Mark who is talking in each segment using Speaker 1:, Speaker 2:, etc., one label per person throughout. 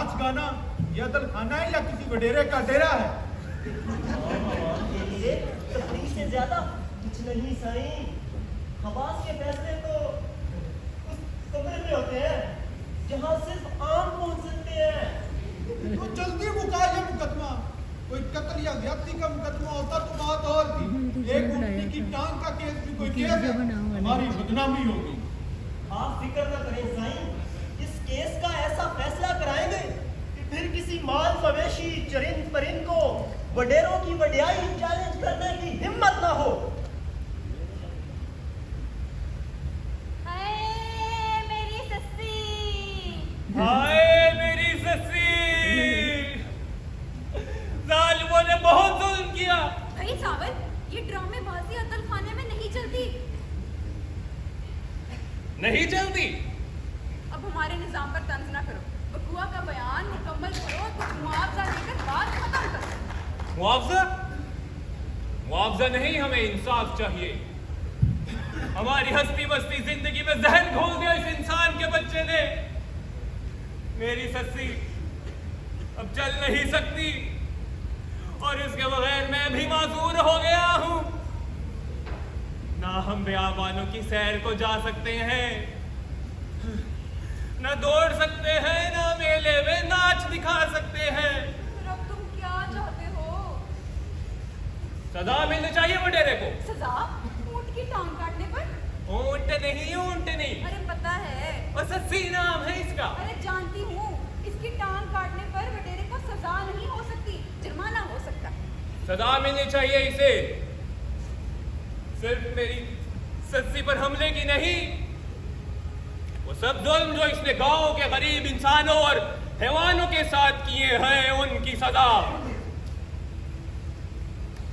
Speaker 1: नाच गाना या अदल खाना है या किसी वडेरे का डेरा है?
Speaker 2: ये लिए तफरीह से ज्यादा कुछ नहीं साईं। हवास के फैसले तो उस कमरे में होते हैं जहां सिर्फ आम पहुंच सकते हैं।
Speaker 1: तो जल्दी मुका ये मुकदमा। कोई कत्ल या ज्यादती का मुकदमा होता तो बात और थी। एक उल्टी की टांग का केस भी कोई केस है, हमारी बदनामी होगी।
Speaker 2: आप फिक्र न करें साईं, इस केस का ऐसा फैसला कराएंगे कि फिर किसी माल मवेशी चरिंद परिंद को वडेरों की वडियाई चैलेंज करने की हिम्मत ना हो।
Speaker 3: हाय मेरी सस्सी,
Speaker 4: हाय मेरी सस्सी, जालिमों ने बहुत जुल्म किया।
Speaker 3: भाई सावर, ये ड्रामेबाजी अतल खाने में नहीं चलती।
Speaker 4: नहीं चलती?
Speaker 3: अब हमारे निजाम पर तंज ना करो। बकुआ का बयान मुकम्मल करो, कुछ मुआवजा देकर बात खत्म करो।
Speaker 4: मुआवजा? मुआवजा नहीं, हमें इंसाफ चाहिए। हमारी हंसती बसती जिंदगी में जहर घोल दिया इस इंसान के बच्चे ने। मेरी सस्सी अब चल नहीं सकती और इसके बगैर मैं भी माजूर हो गया हूं। ना हम बियाबानों की सैर को जा सकते हैं, न दौड़ सकते हैं, ना मेले में नाच दिखा सकते हैं।
Speaker 3: फिर अब तुम क्या चाहते हो?
Speaker 4: सजा मिलनी चाहिए वडेरे को।
Speaker 3: सजा? ऊंट की टांग काटने पर?
Speaker 4: ऊंट नहीं, ऊंट नहीं,
Speaker 3: अरे पता है।
Speaker 4: और सस्सी नाम है इसका।
Speaker 3: अरे जानती हूँ, इसकी टांग काटने पर वडेरे को सजा नहीं हो सकती, जुर्माना हो सकता है।
Speaker 4: सजा मिलनी चाहिए इसे, सिर्फ मेरी सस्सी पर हमले की नहीं, वो सब जुल्म जो इसने गांव के गरीब इंसानों और हैवानों के साथ किए हैं उनकी सजा।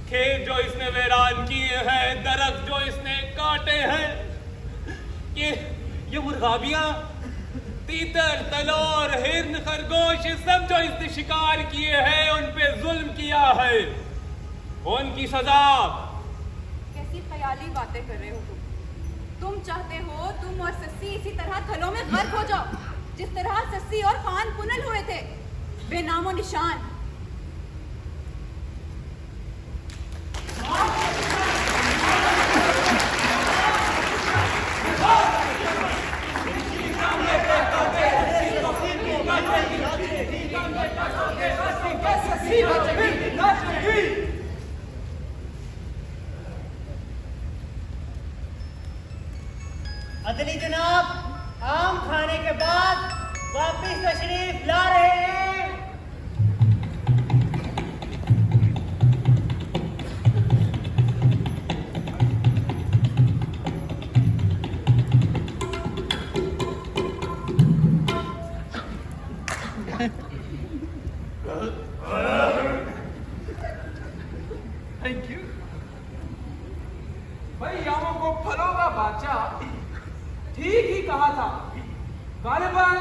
Speaker 4: खेत जो इसने वीरान किए हैं, दरख्त जो इसने काटे हैं, ये मुर्गाबियां, तीतर, तलोर, हिरन, खरगोश, ये सब जो इसने शिकार किए हैं, उन पे जुल्म किया है, उनकी सजा।
Speaker 3: कैसी ख्याली बातें कर रहे हो तुम चाहते हो तुम और सस्सी इसी तरह थलों में गर्क हो जाओ, जिस तरह सस्सी और खान पुनल हुए थे, बेनामो निशान।
Speaker 2: अदली जनाब, आम खाने के बाद वापिस तशरीफ ला रहे हैं।
Speaker 5: थैंक यू भाई। यामों को फलों का बादशाह ठीक ही कहा था, गालिबन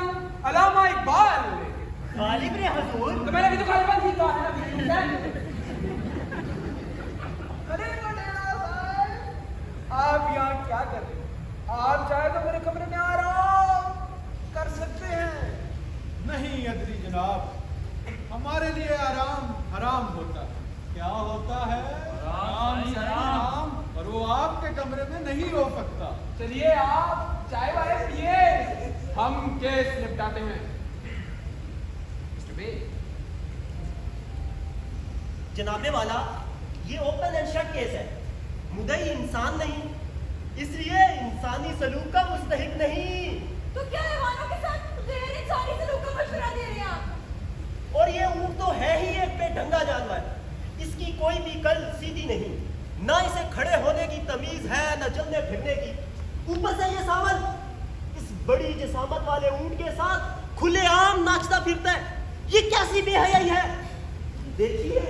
Speaker 5: अलामा इकबाल ने।
Speaker 2: गालिब ने हुजूर?
Speaker 5: तो मैंने भी तो गालिबन ही कहा है ना। अरे वडेरा साहब, आप यहाँ क्या कर रहे हो? आप चाहे तो मेरे कमरे में आराम कर सकते हैं।
Speaker 1: नहीं अदली जनाब, हमारे लिए आराम हराम होता है। क्या होता है? आराम, और वो आपके कमरे में नहीं हो सकता।
Speaker 5: चलिए आप चाय वाय पिए, हम केस निपटाते हैं।
Speaker 2: जनाबे वाला, ये ओपन एंड शट केस है। मुद्दई इंसान नहीं, इसलिए इंसानी सलूक का मुस्तहिक नहीं।
Speaker 3: तो क्या हैवानों के साथ गैर इंसानी सलूक का मशवरा दे रहे हैं आप?
Speaker 2: और ये ऊंट तो है ही एक बेढंगा जानवर, इसकी कोई भी कल सीधी नहीं, ना इसे खड़े होने की तमीज है, न चलने फिरने की। ऊपर से ये सावन इस बड़ी जिसामत वाले ऊंट के साथ खुलेआम नाचता फिरता है। ये कैसी बेहयाई है? देखिए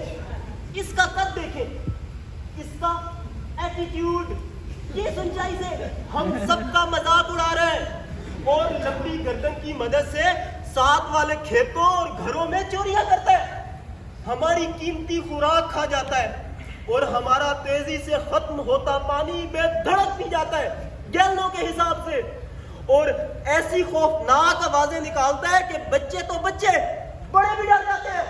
Speaker 2: इसका कद देखें, इसका एटीट्यूड, ये सच्चाई से हम सबका मजाक उड़ा रहे हैं और लंबी गर्दन की मदद से साथ वाले खेतों और घरों में चोरियां करता है, हमारी कीमती खुराक खा जाता है और हमारा तेजी से खत्म होता पानी बेधड़क पी जाता है गैलनों के हिसाब से, और ऐसी खौफनाक आवाजें निकालता है कि बच्चे तो बच्चे बड़े भी डर जाते हैं।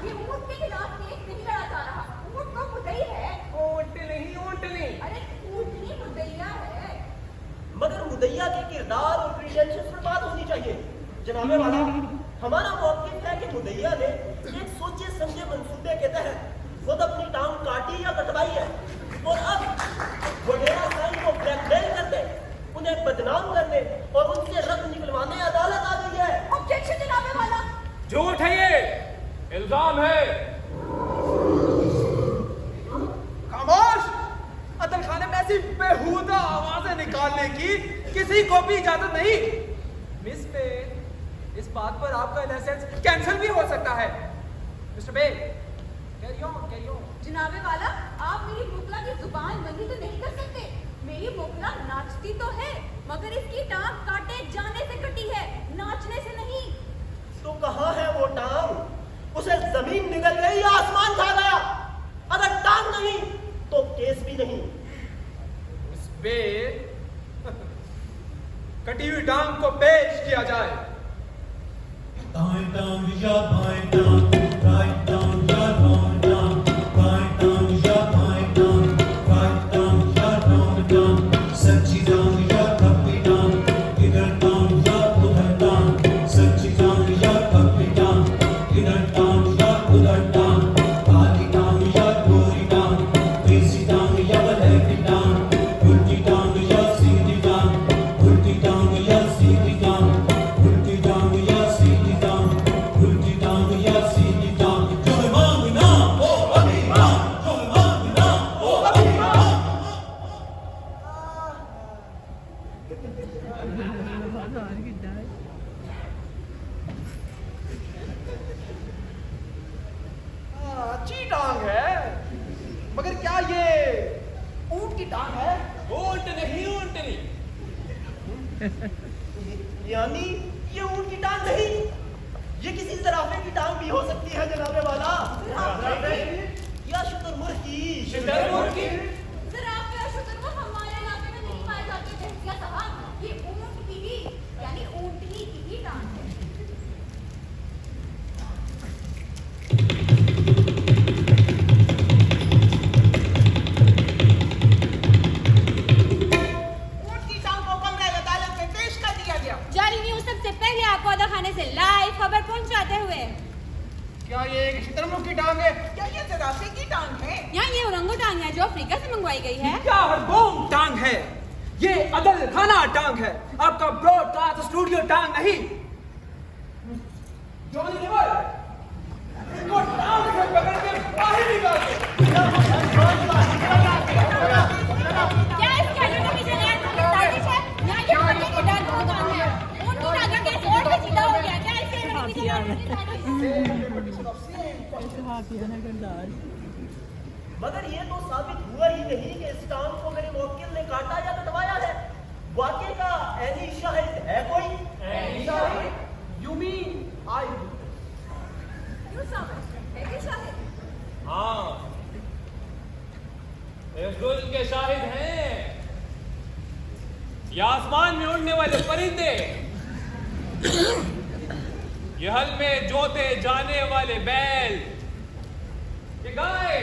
Speaker 3: ये ऊंट के खिलाफ केस नहीं लड़ा जा रहा। ऊंट तो मुद्दई है।
Speaker 5: ऊँटनी।
Speaker 3: अरे ऊंटनी मुद्दईया है।
Speaker 2: मगर मुदैया के किरदार और क्रीडेंशियल्स पर बात होनी चाहिए। जनाबे वाला, हमारा मौक़िफ़ है कि मुदैया ने एक सोचे समझे मंसूबे के तहत खुद अपनी टांग काटी या कटवाई है और अब वगैरह साइन को ब्लैकमेल करने, उन्हें बदनाम करने और उनसे रक्त निकलवाने अदालत आ गई है।
Speaker 3: ऑब्जेक्शन जनाबे वाला।
Speaker 4: झूठ है ये, इल्जाम है।
Speaker 5: खामोश! अदल खाने में ऐसी बेहुदा आवाजें निकालने की किसी को भी इजाजत नहीं। मिस बे, इस बात पर आपका लाइसेंस कैंसिल भी हो सकता है। मिस्टर बे, कैरी ऑन।
Speaker 3: जनाबे वाला, आप मेरी मुकला की जुबान बंदी तो नहीं कर सकते। मेरी मुकला नाचती तो है, मगर इसकी टांग काटे जाने से कटी है, नाचने से नहीं।
Speaker 2: तो कहाँ है वो टांग? उसे जमीन निगल गई या आसमान खा गया? अगर टांग नहीं तो केस भी नहीं।
Speaker 5: मिस बे, कटी हुई टांग को पेश किया जाए।
Speaker 6: Down, down, ya, down, down, right down, ya, down, down, right down, ya, down, right down, ya, down, सच्ची down, ya, कभी down, इधर down, ya, उधर down, सच्ची down, ya, कभी down, इधर down, ya, उधर down, काली down, ya, गोरी down, देसी down, ya, बलैकी down, उल्टी down, ya, सीधी down, उल्टी down, ya, सीधी down, उल्टी down, ya, सीधी down, उल्टी down, ya, सीधी down, जोर मांगना, ओ अभी down, जोर मांगना, ओ अभी down।
Speaker 5: अच्छी टांग है, मगर क्या ये ऊंट की टांग है?
Speaker 4: ऊंट नहीं, ऊंटनी।
Speaker 2: यानी ये ऊंट की टांग नहीं, ये किसी जराफे की टांग भी हो सकती है जनाबे वाला। या शुतुरमुर्ग की।
Speaker 4: शुतुरमुर्ग की?
Speaker 3: ज़राफ़े और शुतुरमुर्ग हमारे इलाके में नहीं पाए जाते जहसिया साहब। ये ऊंट की ही, यानी ऊंटनी की ही टांग है।
Speaker 5: ऊंट की टांग को कमरे अदालत में पेश कर दिया गया।
Speaker 3: जारी न्यूज़ सबसे पहले आपको आधा खाने से लाइव खबर पहुंचाते हुए।
Speaker 5: क्या ये एक शुतुरमुर्ग की टांग है? क्या ये जराफे की टांग है?
Speaker 3: यहाँ ये ओरंगुटान है जो अफ्रीका से मंगवाई गई है।
Speaker 5: क्या हरबोम टांग है? ये अदल खाना टांग है, आपका ब्रॉडकास्ट स्टूडियो टांग नहीं। जॉनी लीवर, इनको टांग से पकड़ के बाहर निकाल दो।
Speaker 3: क्या इस कैलेंडर की जनाब की साजिश है? यहाँ ये ऊँट की टांग को काम है। ऊँट को आगे के और से सीधा हो गया। क्या इस कैलेंडर की जनाब की साजिश है?
Speaker 2: मगर ये तो साबित हुआ ही नहीं कि इस टांग को मेरे मुवक्किल ने काटा या कटवाया है। वाकई का ऐनी शाहिद है कोई?
Speaker 5: You mean I do?
Speaker 3: क्यों साहब? है कि शाहिद?
Speaker 4: हाँ, इस जुल्म के शाहिद हैं ये आसमान में उड़ने वाले परिंदे, ये हल में जोते जाने वाले बैल, ये गाय,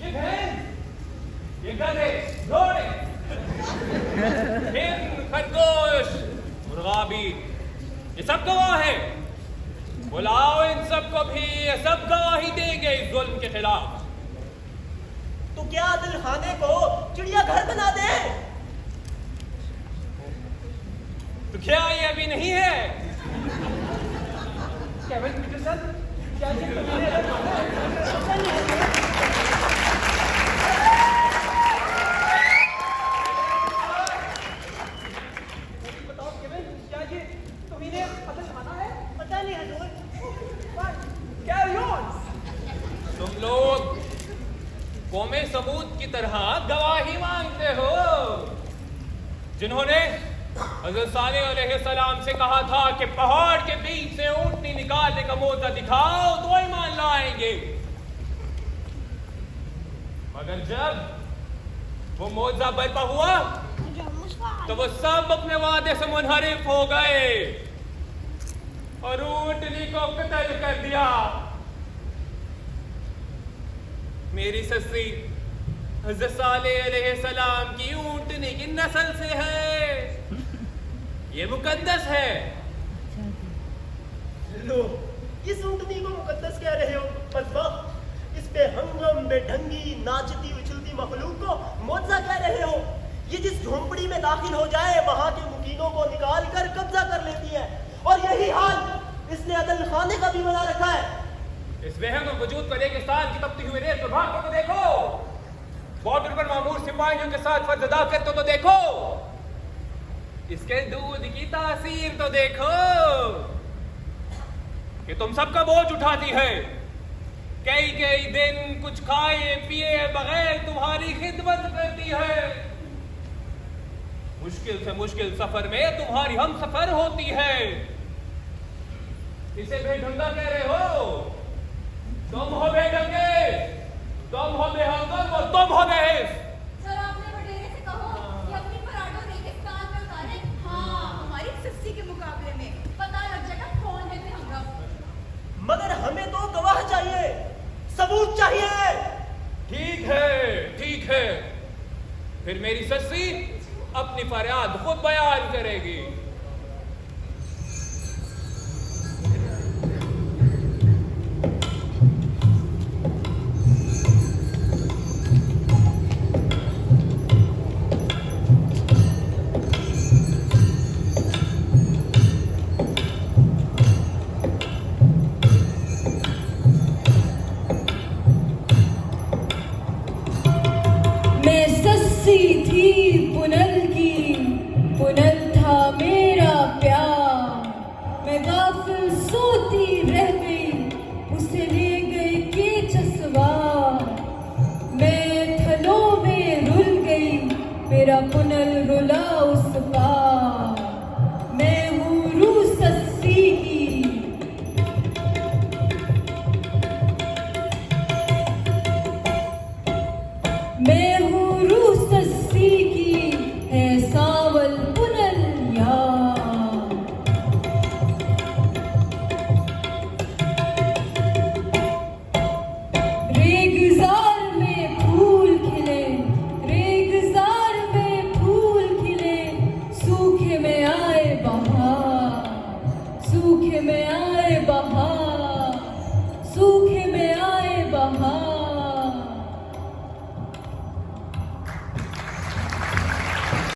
Speaker 4: ये भैंस, ये गधे, घोड़े, हिरन, खरगोश, मुर्गाबी, ये सब गवाह हैं। बुलाओ इन सबको भी, ये सब गवाही देंगे इस जुल्म के खिलाफ।
Speaker 2: तो क्या दिल खाने को चिड़ियाघर बना दे?
Speaker 4: तो क्या ये अभी नहीं है?
Speaker 5: केविन पीटरसन, क्या ये तुम्हारे अदल खाना है? बताओ केविन, क्या ये तुम्हें अदल खाना है?
Speaker 2: पता नहीं हजूर।
Speaker 5: Carry on.
Speaker 4: तुम लोग कौमे सबूत की तरह गवाही मांगते हो, जिन्होंने हज़रत सालेह अलैहिस्सलाम से कहा था कि पहाड़ के बीच से ऊंटनी निकालने का मौका दिखाओ तो ईमान लाएंगे। मगर जब वो मौजा बरपा हुआ तो वो सब अपने वादे से मुनहरिफ हो गए और ऊंटनी को कत्ल कर दिया। मेरी सस्सी हज़रत सालेह अलैहिस्सलाम की ऊंटनी की नस्ल से है, ये मुकद्दस है।
Speaker 2: लो, इस ऊंटनी को मुकद्दस कह रहे हो? मजबा, इस पे हंगम बेढंगी नाचती उछलती मखलूक को मौजा कह रहे हो? ये जिस झोंपड़ी में दाखिल हो जाए वहां के मुकीनों को निकाल कर कब्जा कर लेती है, और यही हाल इसने अदल खाने का भी बना रखा है।
Speaker 4: इस वहम और वजूद पर एक साल की तपती हुई रेत प्रभाव को तो देखो, बॉर्डर पर मामूर सिपाहियों के साथ फर्ज अदा करते तो देखो, इसके दूध की तासीर तो देखो कि तुम सबका बोझ उठाती है। कई कई दिन कुछ खाए पिए बगैर तुम्हारी खिदमत करती है। मुश्किल से मुश्किल सफर में तुम्हारी हम सफर होती है। इसे बेढंगा कह रहे हो? तुम हो बेढंगे, तुम हो बेहंगम और तुम हो बेहिस।
Speaker 3: सर, आपने वडेरे से कहो कि अपनी पराठों रेगिस्तान में उतारे। हाँ, हमारी सस्सी के मुकाबले में पता लग जाएगा कौन है बेहंगम।
Speaker 2: मगर हमें तो गवाह चाहिए, सबूत चाहिए।
Speaker 4: ठीक है, फिर मेरी सस्सी अपनी फरियाद खुद बयान करेगी।
Speaker 7: मैं सस्सी थी पुनल की, पुनल था मेरा प्यार। मैं गाफिल सोती रह गई, उसे ले गए के चसवार। मैं थलों में रुल गई, मेरा पुनल रुला उस पार।